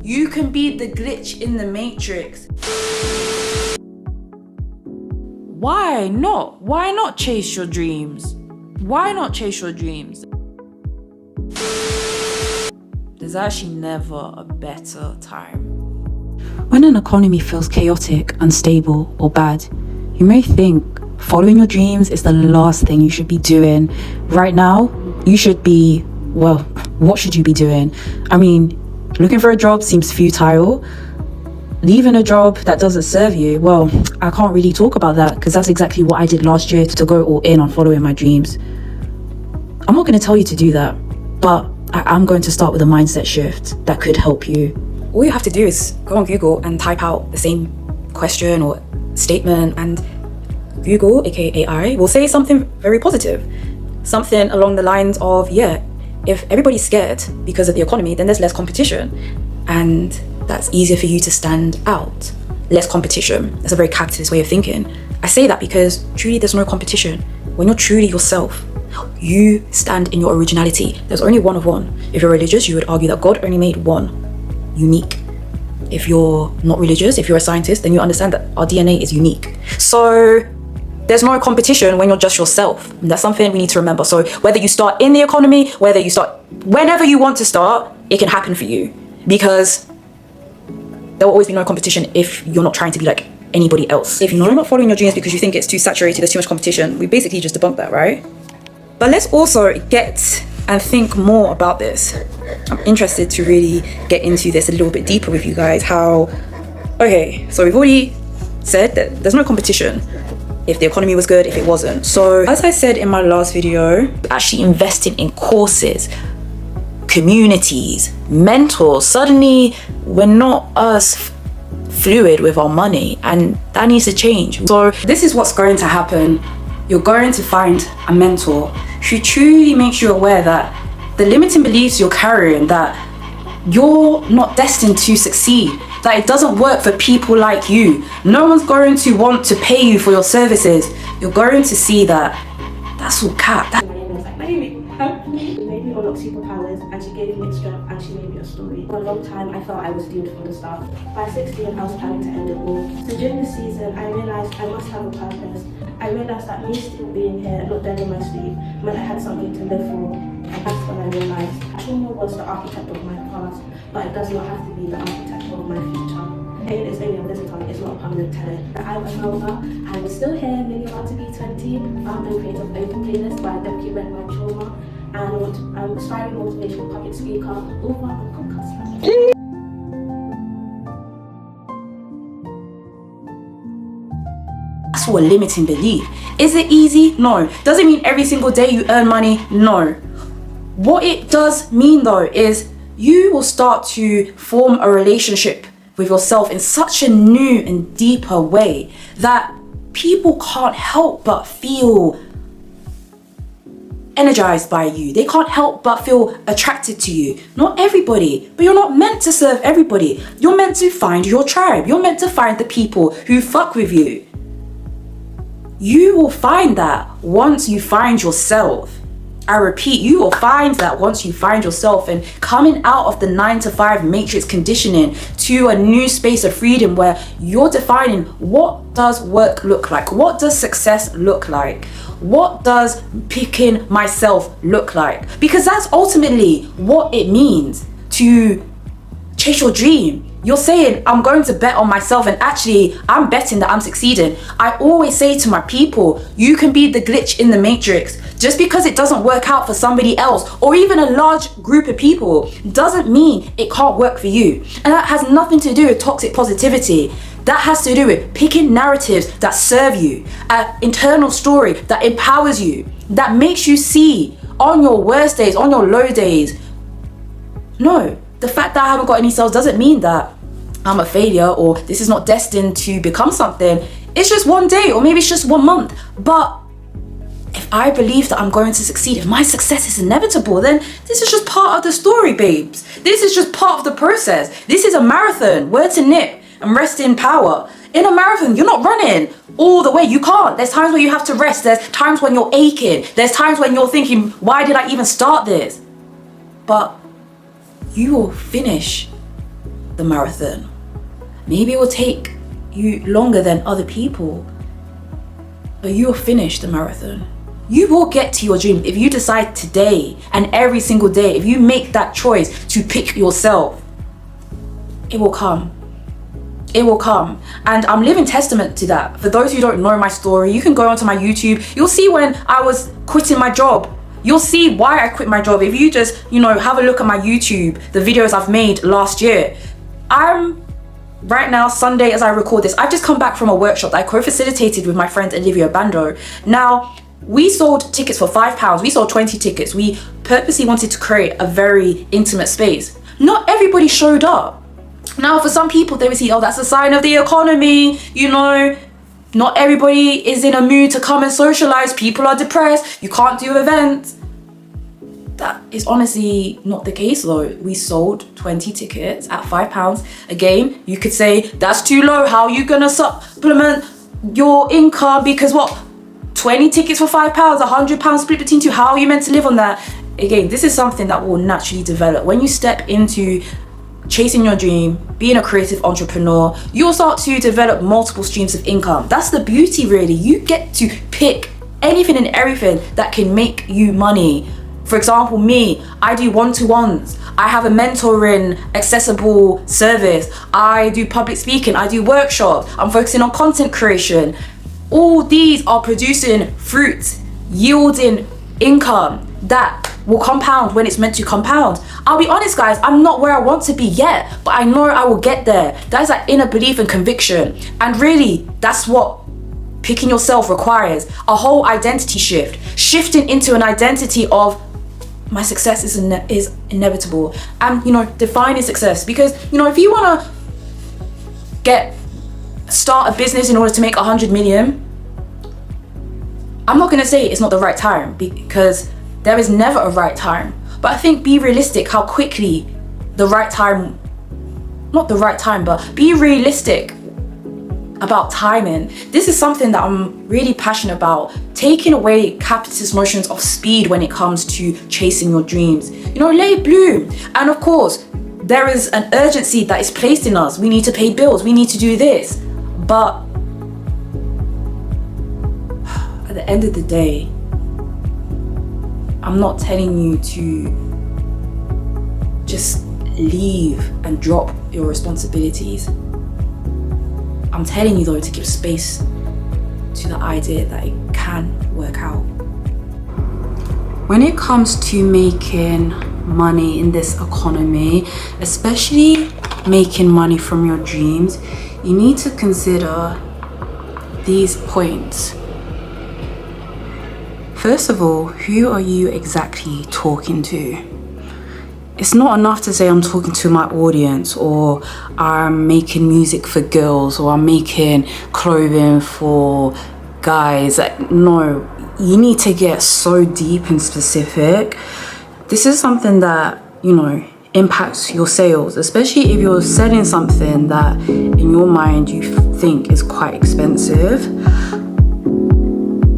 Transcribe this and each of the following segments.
You can be the glitch in the matrix. Why not? Why not chase your dreams? Why not chase your dreams? There's actually never a better time. When an economy feels chaotic, unstable, or bad, you may think following your dreams is the last thing you should be doing. Right now, you should be, well, what should you be doing? I mean, looking for a job seems futile. Leaving a job that doesn't serve you, well, I can't really talk about that because that's exactly what I did last year to go all in on following my dreams. I'm not going to tell you to do that, but I'm going to start with a mindset shift that could help you. All you have to do is go on Google and type out the same question or statement, and Google, aka AI, will say something very positive. Something along the lines of, yeah, if everybody's scared because of the economy, then there's less competition. And that's easier for you to stand out. Less competition. That's a very capitalist way of thinking. I say that because truly there's no competition. When you're truly yourself, you stand in your originality. There's only one of one. If you're religious, you would argue that God only made one, unique. If you're not religious, if you're a scientist, then you understand that our DNA is unique. So there's no competition when you're just yourself. And that's something we need to remember. So whether you start in the economy, whether you start whenever you want to start, it can happen for you. Because there will always be no competition if you're not trying to be like anybody else. If you're not following your dreams because you think it's too saturated, there's too much competition, we basically just debunked that, right? But let's also get and think more about this. I'm interested to really get into this a little bit deeper with you guys. Okay, so we've already said that there's no competition if the economy was good, if it wasn't. So as I said in my last video, actually investing in courses, communities, mentors. Suddenly we're not as fluid with our money, and that needs to change. So this is what's going to happen. You're going to find a mentor who truly makes you aware that the limiting beliefs you're carrying, that you're not destined to succeed, that it doesn't work for people like you. No one's going to want to pay you for your services. You're going to see that that's all cap. Superpowers, and she gave me its strength, and she made me a story. For a long time, I felt I was doomed from the start. By 16, I was planning to end it all. So during the season, I realised I must have a purpose. I realised that me still being here, not dead in my sleep, meant I had something to live for. And that's when I realised trauma was the architect of my past, but it does not have to be the architect of my future. Pain is only a visitor, it's not a permanent tenant. I'm a trauma, I'm still here, maybe about to be 20, found and creative open playlist where I document my trauma. And I'm aspiring motivational public speaker over on podcast. That's what a limiting belief. Is it easy? No. Does it mean every single day you earn money? No. What it does mean though is you will start to form a relationship with yourself in such a new and deeper way that people can't help but feel energized by you. They can't help but feel attracted to you. Not everybody, but you're not meant to serve everybody. You're meant to find your tribe. You're meant to find the people who fuck with you. You will find that once you find yourself. I repeat, you will find that once you find yourself, and coming out of the 9-to-5 matrix conditioning to a new space of freedom where you're defining what does work look like? What does success look like? What does picking myself look like? Because that's ultimately what it means to chase your dream. You're saying, I'm going to bet on myself, and actually I'm betting that I'm succeeding. I always say to my people, you can be the glitch in the matrix. Just because it doesn't work out for somebody else or even a large group of people doesn't mean it can't work for you. And that has nothing to do with toxic positivity. That has to do with picking narratives that serve you, an internal story that empowers you, that makes you see on your worst days, on your low days. No, the fact that I haven't got any sales doesn't mean that I'm a failure or this is not destined to become something. It's just one day or maybe it's just 1 month. But if I believe that I'm going to succeed, if my success is inevitable, then this is just part of the story, babes. This is just part of the process. This is a marathon. Word to nip and rest in power. In a marathon, you're not running all the way. You can't. There's times where you have to rest. There's times when you're aching. There's times when you're thinking, why did I even start this? But you will finish the marathon. Maybe it will take you longer than other people, but you'll finish the marathon. You will get to your dream if you decide today and every single day, if you make that choice to pick yourself. It will come. It will come. And I'm living testament to that. For those who don't know my story, you can go onto my YouTube. You'll see when I was quitting my job. You'll see why I quit my job. If you just, have a look at my YouTube, the videos I've made last year. Right now, Sunday, as I record this, I've just come back from a workshop that I co-facilitated with my friend Olivia Bando. Now, we sold tickets for £5. We sold 20 tickets. We purposely wanted to create a very intimate space. Not everybody showed up. Now, for some people, they would see, that's a sign of the economy, Not everybody is in a mood to come and socialize. People are depressed. You can't do events. That is honestly not the case though. We sold 20 tickets at £5. Again, you could say, that's too low. How are you gonna supplement your income? Because 20 tickets for £5, £100 split between two. How are you meant to live on that? Again, this is something that will naturally develop. When you step into chasing your dream, being a creative entrepreneur, you'll start to develop multiple streams of income. That's the beauty, really. You get to pick anything and everything that can make you money. For example, me, I do one-to-ones. I have a mentoring accessible service. I do public speaking. I do workshops. I'm focusing on content creation. All these are producing fruits, yielding income that will compound when it's meant to compound. I'll be honest, guys, I'm not where I want to be yet, but I know I will get there. That's that inner belief and conviction. And really, that's what picking yourself requires. A whole identity shift. Shifting into an identity of my success is inevitable. And, defining success. Because, if you want to start a business in order to make 100 million, I'm not going to say it's not the right time, because there is never a right time. But I think be realistic how quickly the right time, not the right time, but be realistic about timing. This is something that I'm really passionate about, taking away capitalist notions of speed when it comes to chasing your dreams. Let it bloom. And of course, there is an urgency that is placed in us. We need to pay bills. We need to do this. But at the end of the day, I'm not telling you to just leave and drop your responsibilities. I'm telling you though to give space to the idea that it can work out. When it comes to making money in this economy, especially making money from your dreams, you need to consider these points. First of all, who are you exactly talking to? It's not enough to say I'm talking to my audience, or I'm making music for girls, or I'm making clothing for guys. No, you need to get so deep and specific. This is something that, impacts your sales, especially if you're selling something that in your mind you think is quite expensive.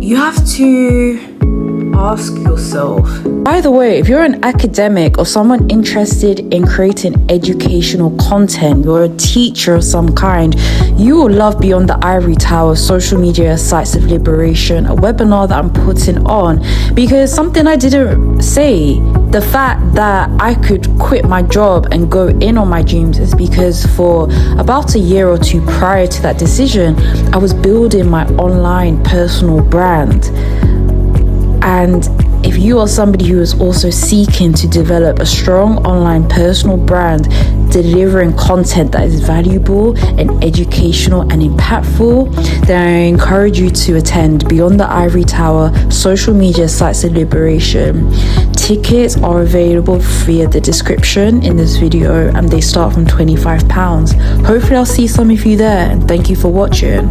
You have to ask yourself. By the way, if you're an academic or someone interested in creating educational content, you're a teacher of some kind, you will love Beyond the Ivory Tower Social Media Sites of Liberation, a webinar that I'm putting on, because something I didn't say, the fact that I could quit my job and go in on my dreams, is because for about a year or two prior to that decision, I was building my online personal brand. And if you are somebody who is also seeking to develop a strong online personal brand, delivering content that is valuable and educational and impactful, then I encourage you to attend Beyond the Ivory Tower Social Media Sites of Liberation. Tickets are available via the description in this video, and they start from £25. Hopefully I'll see some of you there, and thank you for watching.